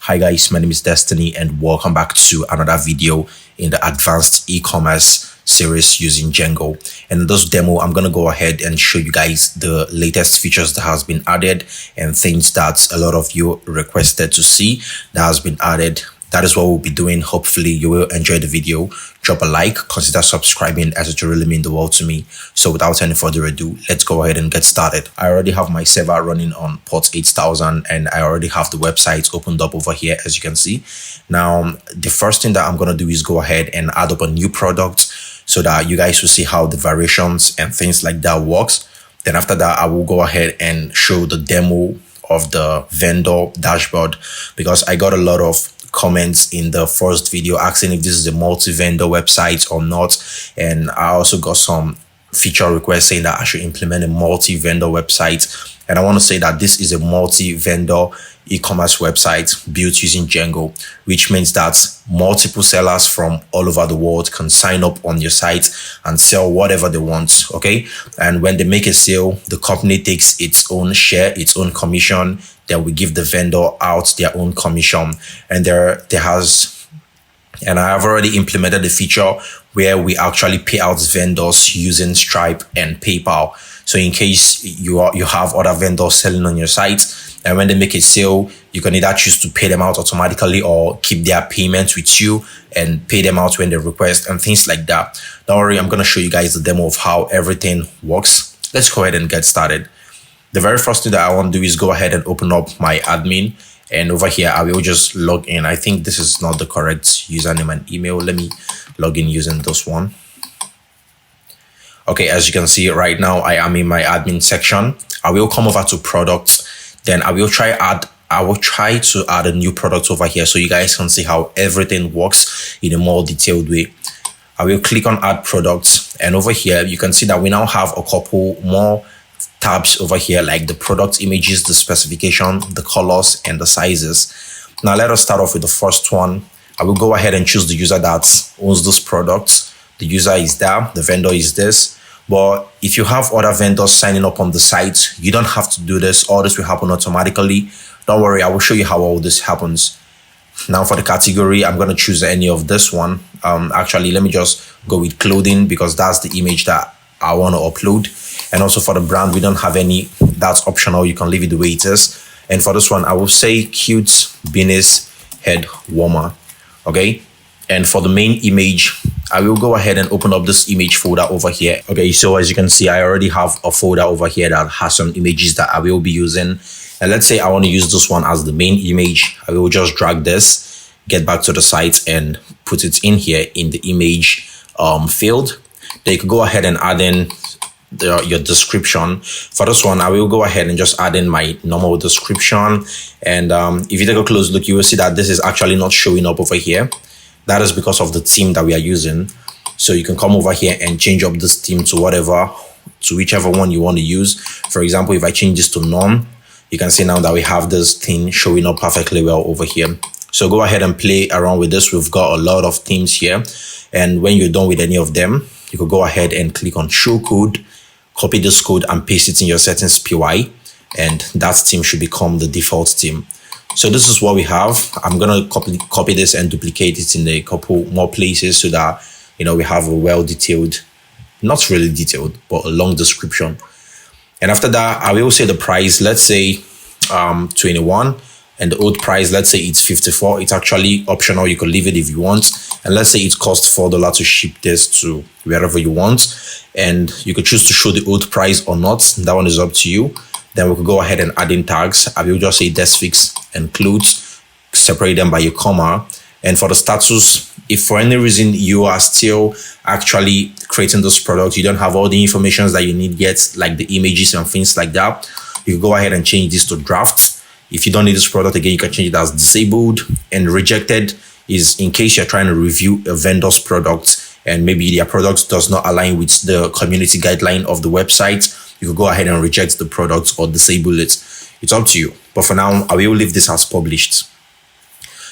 Hi guys, my name is Destiny and welcome back to another video in the advanced e-commerce series using Django. And in this demo, I'm going to go ahead and show you guys the latest features that has been added and things that a lot of you requested to see that has been added. That is what we'll be doing. Hopefully you will enjoy the video. Drop a like, consider subscribing as it really means the world to me. So without any further ado, let's go ahead and get started. I already have my server running on port 8000 and I already have the website opened up over here, as you can see. Now, the first thing that I'm going to do is go ahead and add up a new product so that you guys will see how the variations and things like that works. Then after that, I will go ahead and show the demo of the vendor dashboard because I got a lot of comments in the first video asking if this is a multi-vendor website or not, and I also got some feature requests saying that I should implement a multi-vendor website. And I want to say that this is a multi-vendor e-commerce website built using Django, which means that multiple sellers from all over the world can sign up on your site and sell whatever they want. Okay, and when they make a sale, the company takes its own share, its own commission. Then we give the vendor out their own commission. And I have already implemented the feature where we actually pay out vendors using Stripe and PayPal. So in case you have other vendors selling on your site, and when they make a sale, you can either choose to pay them out automatically or keep their payment with you and pay them out when they request and things like that. Don't worry, I'm going to show you guys the demo of how everything works. Let's go ahead and get started. The very first thing that I want to do is go ahead and open up my admin. And over here, I will just log in. I think this is not the correct username and email. Let me log in using this one. Okay, as you can see right now, I am in my admin section. I will come over to products. Then I will try to add a new product over here so you guys can see how everything works in a more detailed way. I will click on add products, and over here you can see that we now have a couple more tabs over here, like the product images, the specification, the colors, and the sizes. Now let us start off with the first one. I will go ahead and choose the user that owns this product. The user is there, the vendor is this. But if you have other vendors signing up on the site, you don't have to do this. All this will happen automatically. Don't worry, I will show you how all this happens. Now for the category, I'm going to choose any of this one. Actually, let me just go with clothing because that's the image that I want to upload. And also for the brand, we don't have any. That's optional. You can leave it the way it is. And for this one, I will say cute beanies head warmer. Okay. And for the main image, I will go ahead and open up this image folder over here. Okay, so as you can see, I already have a folder over here that has some images that I will be using. And let's say I want to use this one as the main image. I will just drag this, get back to the site and put it in here in the image field. Then you can go ahead and add in your description. For this one, I will go ahead and just add in my normal description. And if you take a close look, you will see that this is actually not showing up over here. That is because of the theme that we are using. So you can come over here and change up this theme to whichever one you want to use. For example, if I change this to none, you can see now that we have this theme showing up perfectly well over here. So go ahead and play around with this. We've got a lot of themes here. And when you're done with any of them, you could go ahead and click on show code, copy this code and paste it in your settings PY. And that theme should become the default theme. So this is what we have. I'm going to copy this and duplicate it in a couple more places so that, we have a well-detailed, not really detailed, but a long description. And after that, I will say the price, let's say 21, and the old price, let's say it's 54. It's actually optional. You can leave it if you want. And let's say it costs $4 to ship this to wherever you want. And you could choose to show the old price or not. That one is up to you. Then we could go ahead and add in tags. I will just say desk fix and clothes, separate them by a comma. And for the status, if for any reason you are still actually creating this product, you don't have all the information that you need yet, like the images and things like that, you can go ahead and change this to draft. If you don't need this product, again, you can change it as disabled. And rejected is in case you're trying to review a vendor's product and maybe their product does not align with the community guideline of the website. You can go ahead and reject the product or disable it. It's up to you. But for now, I will leave this as published.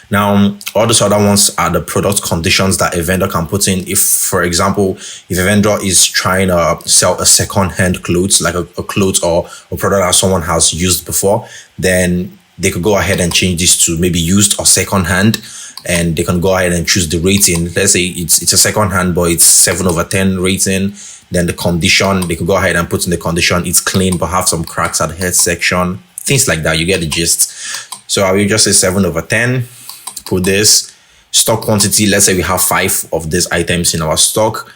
Now, all those other ones are the product conditions that a vendor can put in. If, for example, if a vendor is trying to sell a second-hand clothes, like a clothes or a product that someone has used before, then they could go ahead and change this to maybe used or second hand, and they can go ahead and choose the rating. Let's say it's a second hand, but it's 7/10 rating. Then the condition, they could go ahead and put in the condition, it's clean but have some cracks at the head section, things like that. You get the gist. So I will just say 7/10. Put this stock quantity. Let's say we have 5 of these items in our stock.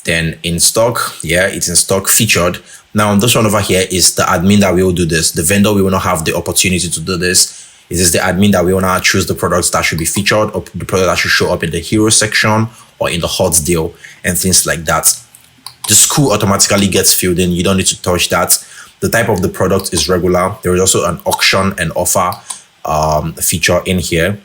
Then in stock, yeah, it's in stock. Featured. Now this one over here is the admin that will do this. The vendor will not have the opportunity to do this. It is the admin that will now choose the products that should be featured, or the product that should show up in the hero section or in the hot deal and things like that. The school automatically gets filled in. You don't need to touch that. The type of the product is regular. There is also an auction and offer feature in here.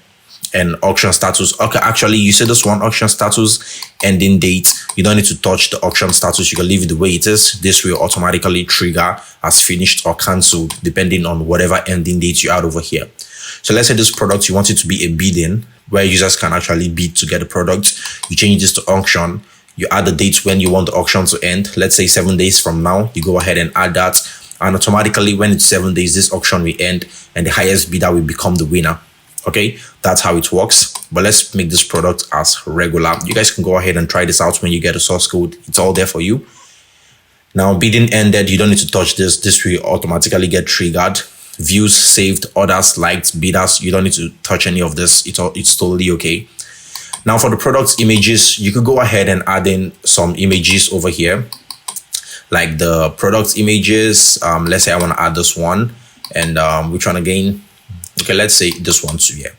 And auction status. Okay, actually, you see this one, auction status, ending date. You don't need to touch the auction status. You can leave it the way it is. This will automatically trigger as finished or cancelled, depending on whatever ending date you add over here. So let's say this product, you want it to be a bidding, where users can actually bid to get the product. You change this to auction. You add the date when you want the auction to end. Let's say 7 days from now. You go ahead and add that. And automatically, when it's 7 days, this auction will end and the highest bidder will become the winner. Okay, that's how it works. But let's make this product as regular. You guys can go ahead and try this out when you get a source code. It's all there for you. Now, bidding ended. You don't need to touch this. This will automatically get triggered. Views saved, orders liked, bidders. You don't need to touch any of this. It's totally okay. Now, for the product images, you could go ahead and add in some images over here, like the product images. Let's say I want to add this one, and which one again? Okay, let's say this one too. Yeah.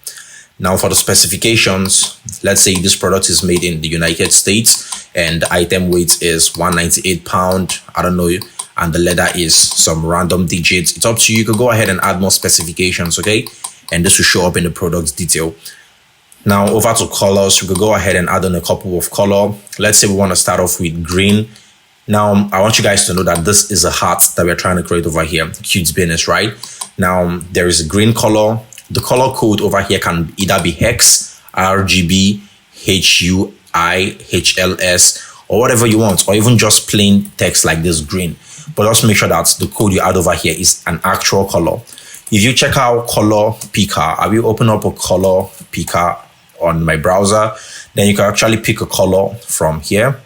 Now for the specifications, let's say this product is made in the United States and the item weight is 198 pound. I don't know, and the leather is some random digits. It's up to you. You could go ahead and add more specifications. Okay, and this will show up in the product detail. Now over to colors, we could go ahead and add in a couple of color. Let's say we want to start off with green. Now, I want you guys to know that this is a hat that we're trying to create over here. Cute business, right? Now, there is a green color. The color code over here can either be hex, RGB, HUI, HLS, or whatever you want, or even just plain text like this green. But also make sure that the code you add over here is an actual color. If you check out color picker, I will open up a color picker on my browser. Then you can actually pick a color from here.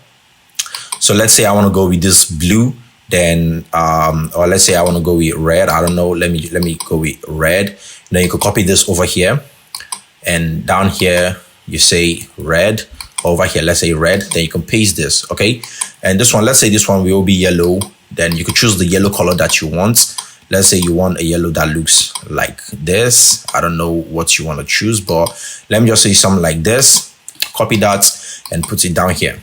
So let's say I want to go with this blue, then or let's say I want to go with red. I don't know. Let me go with red. Then you can copy this over here, and down here you say red. Over here, let's say red. Then you can paste this. Okay, and this one, let's say this one will be yellow. Then you could choose the yellow color that you want. Let's say you want a yellow that looks like this. I don't know what you want to choose, but let me just say something like this. Copy that and put it down here.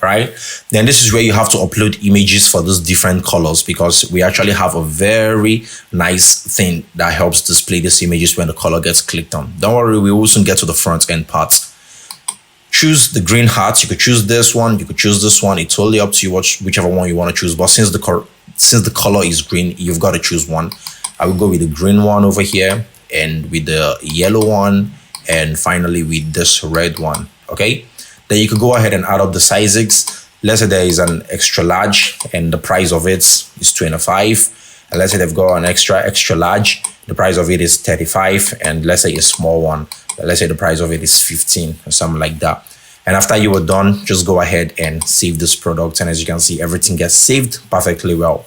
Right, then this is where you have to upload images for those different colors, because we actually have a very nice thing that helps display these images when the color gets clicked on. Don't worry, we will soon get to the front end part. Choose the green hat. You could choose this one, you could choose this one. It's totally up to you, whichever one you want to choose. But since the color is green, you've got to choose one. I will go with the green one over here, and with the yellow one, and finally with this red one. Okay, then you could go ahead and add up the sizes. Let's say there is an extra large and the price of it is 25. And let's say they've got an extra large, the price of it is 35. And let's say a small one, let's say the price of it is 15 or something like that. And after you were done, just go ahead and save this product. And as you can see, everything gets saved perfectly well.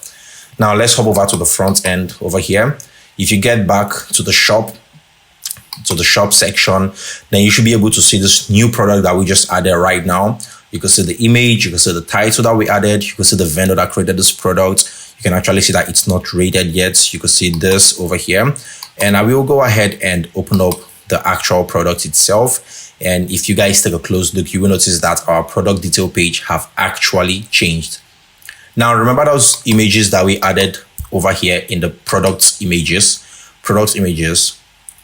Now let's hop over to the front end over here. If you get back to the shop section, then you should be able to see this new product that we just added right now. You can see the image, you can see the title that we added, you can see the vendor that created this product. You can actually see that it's not rated yet. You can see this over here, and I will go ahead and open up the actual product itself. And if you guys take a close look, you will notice that our product detail page have actually changed. Now remember those images that we added over here in the product images,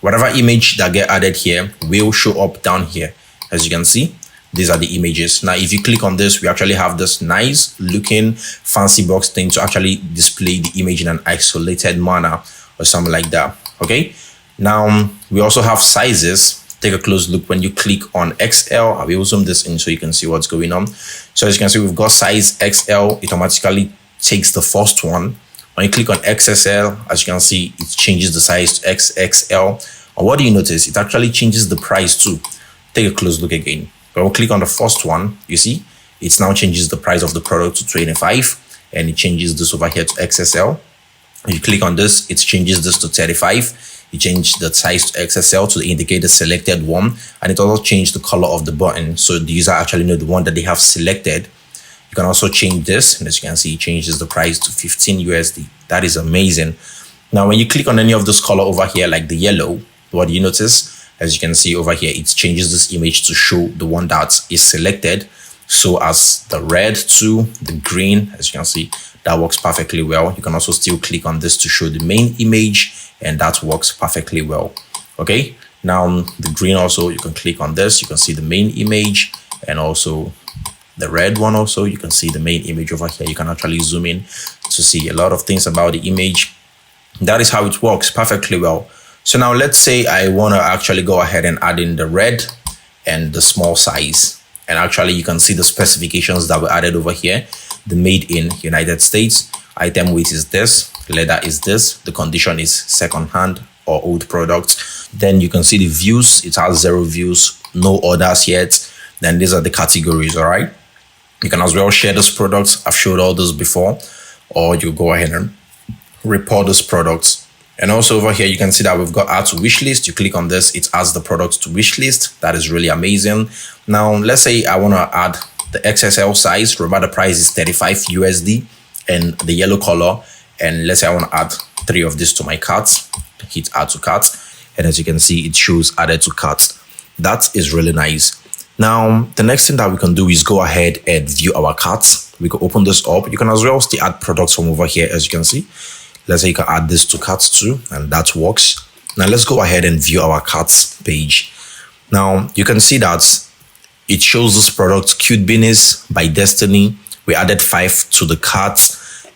whatever image that get added here will show up down here. As you can see, these are the images. Now, if you click on this, we actually have this nice looking fancy box thing to actually display the image in an isolated manner or something like that. Okay. Now, we also have sizes. Take a close look when you click on XL. I will zoom this in so you can see what's going on. So as you can see, we've got size XL. It automatically takes the first one, When you click on XSL, as you can see, it changes the size to XXL. And what do you notice? It actually changes the price too. Take a close look again. When we click on the first one, you see, it now changes the price of the product to 25, and it changes this over here to XSL. If you click on this, it changes this to 35. You change the size to XSL to indicate the selected one, and it also changed the color of the button, so the user actually know the one that they have selected. You can also change this, and as you can see, it changes the price to 15 USD. That is amazing. Now, when you click on any of this color over here, like the yellow, what do you notice? As you can see over here, it changes this image to show the one that is selected. So as the red to the green, as you can see, that works perfectly well. You can also still click on this to show the main image, and that works perfectly well. Okay, now the green also, you can click on this, you can see the main image, and also the red one also, you can see the main image over here. You can actually zoom in to see a lot of things about the image. That is how it works perfectly well. So now let's say I want to actually go ahead and add in the red and the small size. And actually you can see the specifications that were added over here. The made in United States, item weight is this, leather is this, the condition is second hand or old product. Then you can see the views, it has 0 views, no orders yet. Then these are the categories, all right? You can as well share this product. I've showed all this before, or you go ahead and report this product. And also over here, you can see that we've got add to wish list. You click on this, it adds the product to wish list. That is really amazing. Now, let's say I want to add the XSL size. Remember, the price is 35 USD and the yellow color. And let's say I want to add 3 of this to my cart. Hit add to cart. And as you can see, it shows added to cart. That is really nice. Now, the next thing that we can do is go ahead and view our carts. We can open this up. You can as well still add products from over here, as you can see. Let's say you can add this to carts too, and that works. Now let's go ahead and view our carts page. Now you can see that it shows this product, Cute Beanies by Destiny. We added 5 to the cart,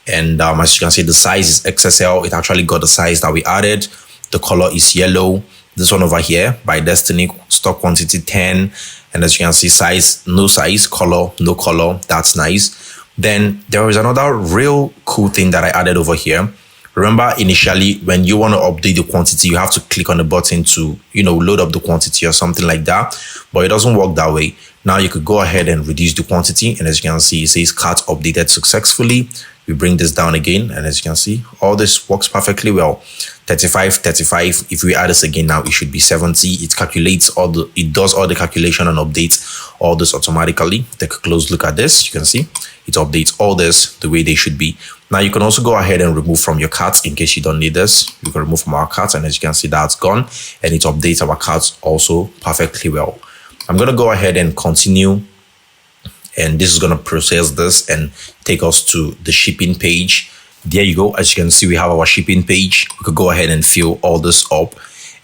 and as you can see, the size is XSL. It actually got the size that we added. The color is yellow. This one over here by Destiny, stock quantity 10, and as you can see, size, no size, color, no color. That's nice. Then there is another real cool thing that I added over here. Remember, initially, when you want to update the quantity, you have to click on the button to, load up the quantity or something like that. But it doesn't work that way. Now you could go ahead and reduce the quantity. And as you can see, it says cart updated successfully. We bring this down again. And as you can see, all this works perfectly well. 35, 35. If we add this again now, it should be 70. It does all the calculation and updates all this automatically. Take a close look at this. You can see it updates all this the way they should be. Now you can also go ahead and remove from your cart in case you don't need this. You can remove from our cart, and as you can see, that's gone, and it updates our carts also perfectly well. I'm going to go ahead and continue, and this is going to process this and take us to the shipping page. There you go. As you can see, we have our shipping page. We could go ahead and fill all this up.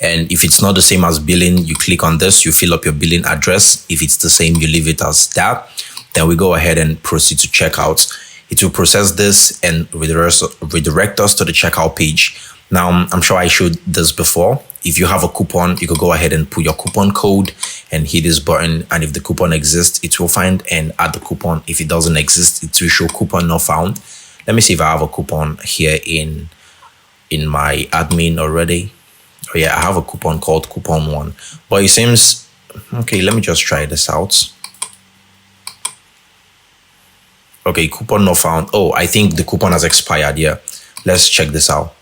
And if it's not the same as billing, you click on this, you fill up your billing address. If it's the same, you leave it as that. Then we go ahead and proceed to checkout. It will process this and redirect us to the checkout page. Now, I'm sure I showed this before. If you have a coupon, you could go ahead and put your coupon code and hit this button. And if the coupon exists, it will find and add the coupon. If it doesn't exist, it will show coupon not found. Let me see if I have a coupon here in my admin already. Oh yeah, I have a coupon called coupon 1. But it seems, okay, let me just try this out. Okay, coupon not found. Oh, I think the coupon has expired. Yeah, let's check this out.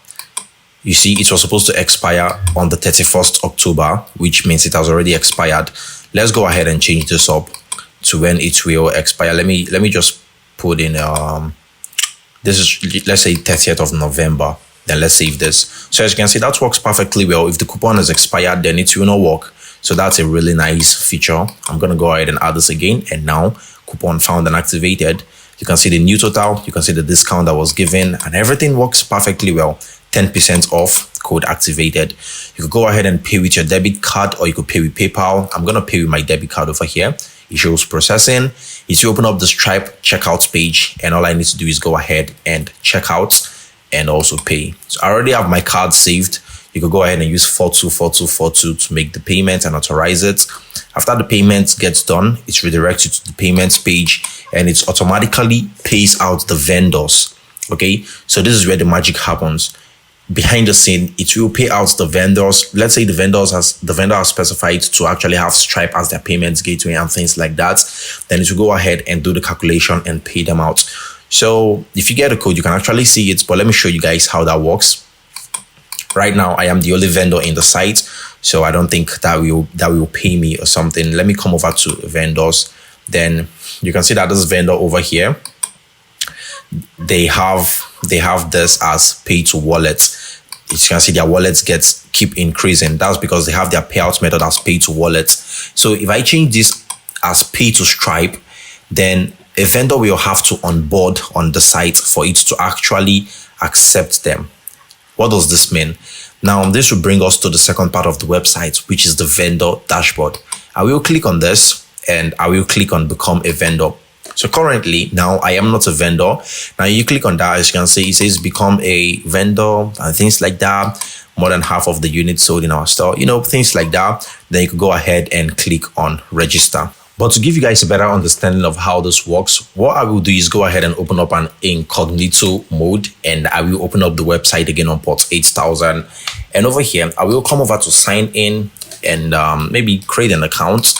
You see, it was supposed to expire on the 31st October, which means it has already expired. Let's go ahead and change this up to when it will expire. Let me just put in this is, let's say, 30th of November. Then let's save this. So as you can see, that works perfectly well. If the coupon has expired, then it will not work. So that's a really nice feature. I'm going to go ahead and add this again. And now coupon found and activated. You can see the new total. You can see the discount that was given, and everything works perfectly well. 10% off, code activated. You could go ahead and pay with your debit card, or you could pay with PayPal. I'm going to pay with my debit card over here. It shows processing. It will open up the Stripe checkout page, and all I need to do is go ahead and check out and also pay. So I already have my card saved. You could go ahead and use 424242 to make the payment and authorize it. After the payment gets done, it redirects you to the payments page, and it automatically pays out the vendors Okay, so this is where the magic happens. Behind the scene, it will pay out the vendors. Let's say the vendor has specified to actually have Stripe as their payments gateway and things like that. Then it will go ahead and do the calculation and pay them out. So if you get a code, you can actually see it, but let me show you guys how that works. Right now, I am the only vendor in the site, so I don't think that will pay me or something. Let me come over to vendors. Then you can see that this vendor over here, they have this as pay to wallet. As you can see, their wallets keep increasing. That's because they have their payout method as pay to wallet. So if I change this as pay to Stripe, then a vendor will have to onboard on the site for it to actually accept them. What does this mean? Now, this will bring us to the second part of the website, which is the vendor dashboard. I will click on this and I will click on become a vendor. So currently, now I am not a vendor. Now you click on that, as you can see, it says become a vendor and things like that. More than half of the units sold in our store, things like that. Then you can go ahead and click on register. But to give you guys a better understanding of how this works, what I will do is go ahead and open up an incognito mode, and I will open up the website again on port 8000. And over here, I will come over to sign in and maybe create an account.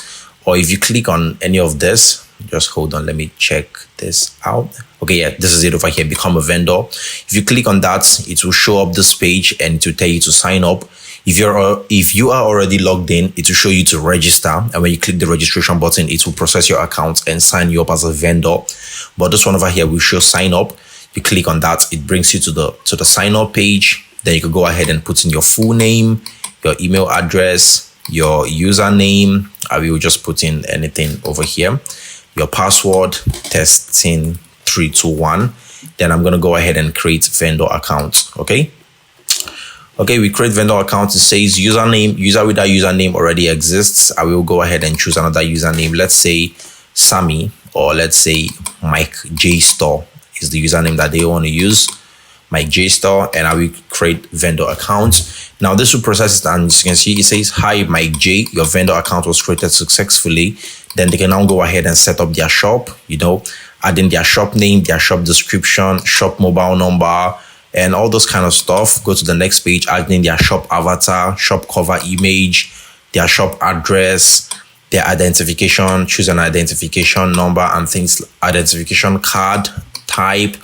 Or if you click on any of this, just hold on, let me check this out. Okay, yeah, this is it over here, become a vendor. If you click on that, it will show up this page and it will tell you to sign up. If you are already logged in, it will show you to register. And when you click the registration button, it will process your account and sign you up as a vendor. But this one over here will show sign up. You click on that, it brings you to the sign up page. Then you can go ahead and put in your full name, your email address, your username. I will just put in anything over here. Your password, testing321. Then I'm going to go ahead and create vendor account. Okay, we create vendor account. It says username, user with that username already exists. I will go ahead and choose another username. Let's say Sammy, or let's say Mike J Store is the username that they want to use. Mike J Store, and I will create vendor account. Now this will process it, and as you can see, it says, hi Mike J, your vendor account was created successfully. Then they can now go ahead and set up their shop, add in their shop name, their shop description, shop mobile number, and all those kind of stuff. Go to the next page, add in their shop avatar, shop cover image, their shop address, their identification, choose an identification number and things, identification card type,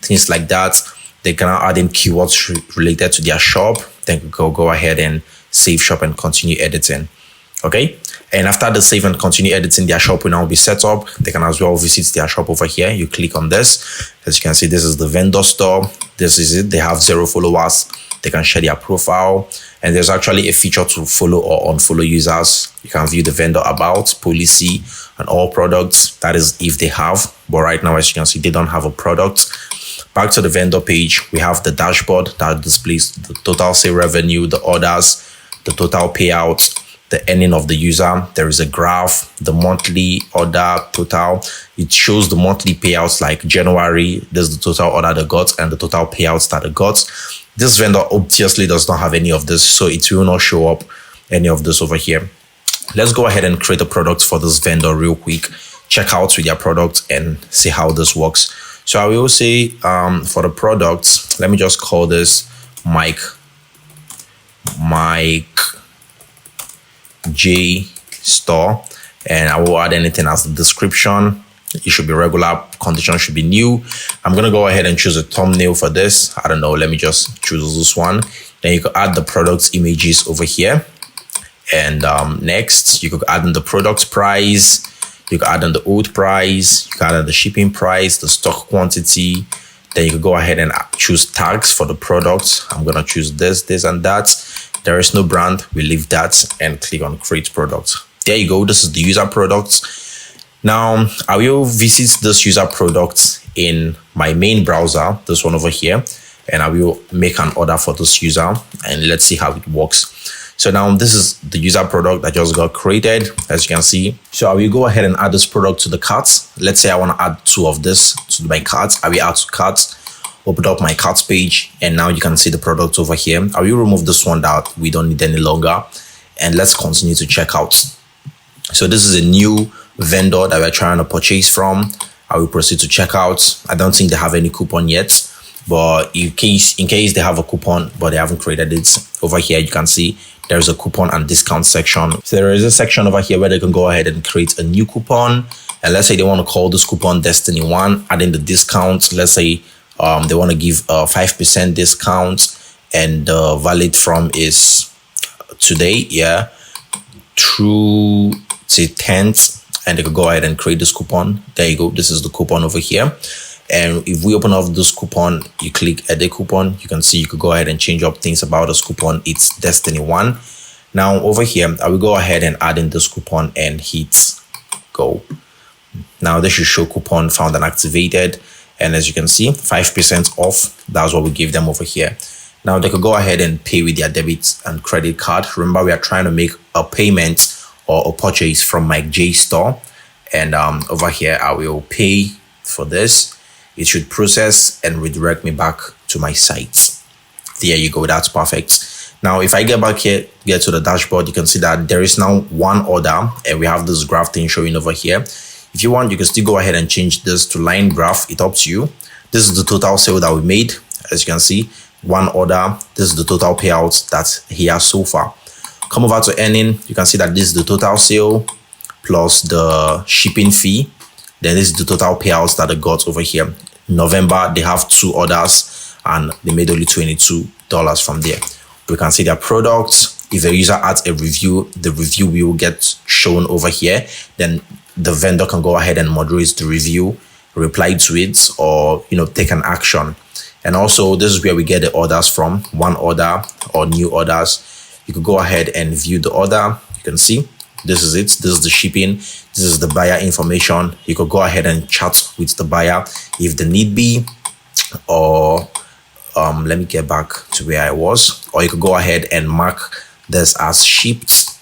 things like that. They can now add in keywords related to their shop. Then go ahead and save shop and continue editing. Okay, and after the save and continue editing, their shop will now be set up. They can as well visit their shop over here. You click on this. As you can see, this is the vendor store. This is it. They have 0 followers. They can share their profile, and there's actually a feature to follow or unfollow users. You can view the vendor about, policy, and all products. That is if they have, but right now, as you can see, they don't have a product. Back to the vendor page, we have the dashboard that displays the total sale revenue, the orders, the total payout, the earning of the user. There is a graph, the monthly order total. It shows the monthly payouts, like January, there's the total order they got and the total payouts that they got. This vendor obviously does not have any of this, so it will not show up any of this over here. Let's go ahead and create a product for this vendor real quick. Check out with their product and see how this works. So I will say for the product, let me just call this Mike J Store, and I will add anything as the description. It should be regular, condition should be new. I'm going to go ahead and choose a thumbnail for this. I don't know, let me just choose this one. Then you can add the product images over here. And next, you could add in the product price. You can add in the old price. You can add in the shipping price, the stock quantity. Then you can go ahead and choose tags for the product. I'm going to choose this, and that. There is no brand. We leave that and click on create product. There you go. This is the user product. Now, I will visit this user product in my main browser, this one over here, and I will make an order for this user, and let's see how it works. So now this is the user product that just got created, as you can see. So I will go ahead and add this product to the cart. Let's say I want to add 2 of this to my cart. I will add to cart, open up my cart page, and now you can see the product over here. I will remove this one that we don't need any longer, and let's continue to check out. So this is a new vendor that we're trying to purchase from. I will proceed to check out. I don't think they have any coupon yet. But in case they have a coupon but they haven't created it, over here you can see there's a coupon and discount section. So there is a section over here where they can go ahead and create a new coupon. And let's say they want to call this coupon Destiny 1, add in the discount. Let's say they want to give a 5% discount, and valid from is today, yeah, through the 10th. And they could go ahead and create this coupon. There you go. This is the coupon over here. And if we open up this coupon, you click edit coupon, you can see you could go ahead and change up things about this coupon. It's Destiny 1. Now over here, I will go ahead and add in this coupon and hit go. Now this should show coupon found and activated. And as you can see, 5% off. That's what we give them over here. Now they could go ahead and pay with their debit and credit card. Remember, we are trying to make a payment or a purchase from my J store. And over here, I will pay for this. It should process and redirect me back to my site. There you go. That's perfect. Now, if I get back here, get to the dashboard, you can see that there is now one order and we have this graph thing showing over here. If you want, you can still go ahead and change this to line graph. It's up to you. This is the total sale that we made. As you can see, one order. This is the total payouts that he has so far. Come over to earning. You can see that this is the total sale plus the shipping fee. Then this is the total payouts that they got over here. November, they have 2 orders and they made only $22 from there. We can see their products. If the user adds a review, the review will get shown over here. Then the vendor can go ahead and moderate the review, reply to it, or take an action. And also, this is where we get the orders from. One order or new orders. You could go ahead and view the order. You can see this is it. This is the shipping. This is the buyer information. You could go ahead and chat with the buyer if the need be, or let me get back to where I was. Or you could go ahead and mark this as shipped,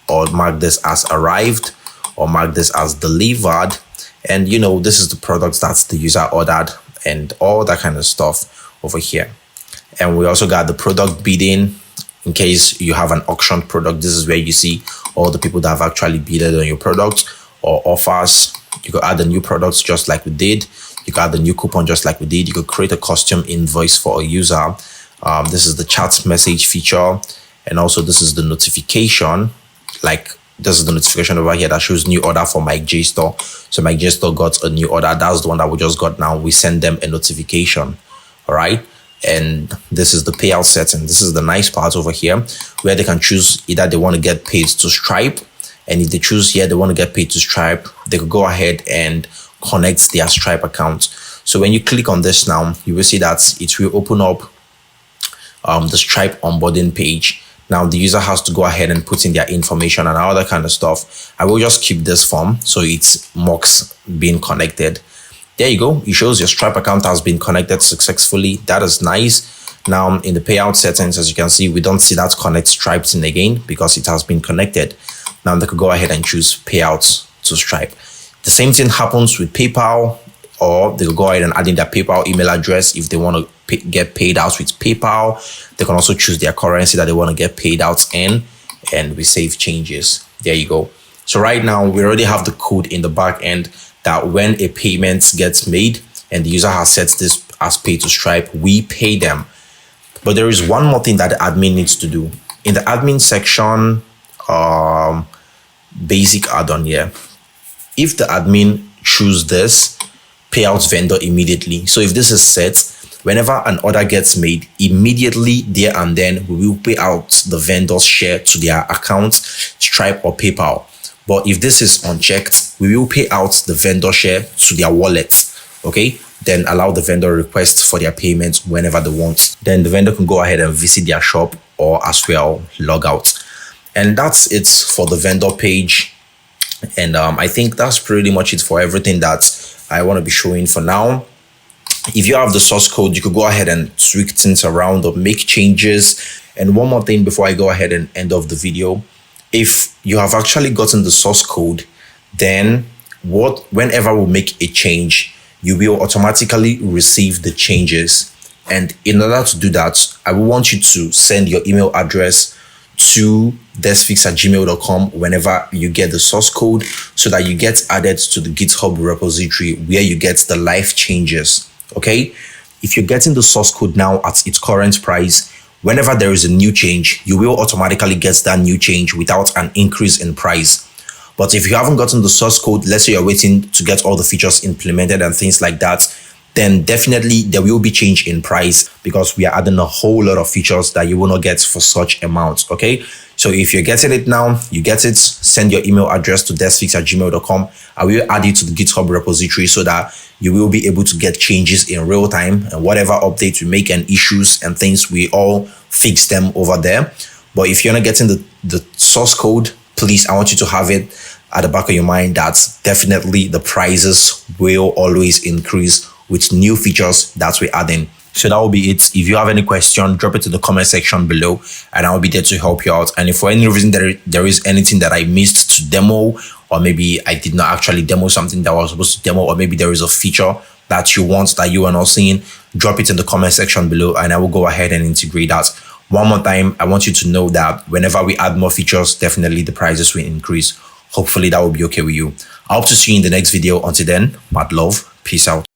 or mark this as arrived, or mark this as delivered. And this is the products that the user ordered and all that kind of stuff over here. And we also got the product bidding. In case you have an auction product, this is where you see all the people that have actually bidded on your product or offers. You could add the new products just like we did. You could add the new coupon just like we did. You could create a custom invoice for a user. This is the chat message feature. And also this is the notification. Like this is the notification over here that shows new order for my J store. So my J store got a new order. That's the one that we just got now. We send them a notification. All right. And this is the payout setting. This is the nice part over here where they can choose either they want to get paid to Stripe. And if they choose here, they want to get paid to Stripe, they could go ahead and connect their Stripe account. So when you click on this now, you will see that it will open up the Stripe onboarding page. Now the user has to go ahead and put in their information and all that kind of stuff. I will just keep this form so it marks being connected. There you go. It shows your Stripe account has been connected successfully. That is nice. Now in the payout settings, as you can see, we don't see that connect Stripe thing again because it has been connected. Now they could go ahead and choose payouts to Stripe. The same thing happens with PayPal, or they could go ahead and add in their PayPal email address if they want to get paid out with PayPal. They can also choose their currency that they want to get paid out in, and we save changes. There you go. So right now we already have the code in the back end that when a payment gets made and the user has set this as pay to Stripe, we pay them. But there is one more thing that the admin needs to do. In the admin section, basic add-on here, if the admin choose this, payouts vendor immediately. So if this is set, whenever an order gets made, immediately there and then we will pay out the vendor's share to their account, Stripe or PayPal. But if this is unchecked, we will pay out the vendor share to their wallet. Okay, then allow the vendor request for their payments whenever they want. Then the vendor can go ahead and visit their shop or as well log out. And that's it for the vendor page. And I think that's pretty much it for everything that I want to be showing for now. If you have the source code, you could go ahead and tweak things around or make changes. And one more thing before I go ahead and end off the video. If you have actually gotten the source code, then whenever we make a change, you will automatically receive the changes. And in order to do that, I will want you to send your email address to deskfix@gmail.com whenever you get the source code, so that you get added to the GitHub repository where you get the live changes. Okay, if you're getting the source code now at its current price, whenever there is a new change, you will automatically get that new change without an increase in price. But if you haven't gotten the source code, let's say you're waiting to get all the features implemented and things like that, then definitely there will be change in price because we are adding a whole lot of features that you will not get for such amounts. Okay, so if you're getting it now, you get it, send your email address to deskfix@gmail.com. I will add it to the GitHub repository so that you will be able to get changes in real time, and whatever updates we make and issues and things, we all fix them over there. But if you're not getting the source code, please, I want you to have it at the back of your mind that definitely the prices will always increase with new features that we're adding. So that will be it. If you have any question, drop it in the comment section below and I'll be there to help you out. And if for any reason there is anything that I missed to demo, or maybe I did not actually demo something that I was supposed to demo, or maybe there is a feature that you want that you are not seeing, drop it in the comment section below and I will go ahead and integrate that. One more time, I want you to know that whenever we add more features, definitely the prices will increase. Hopefully that will be okay with you. I hope to see you in the next video. Until then, mad love. Peace out.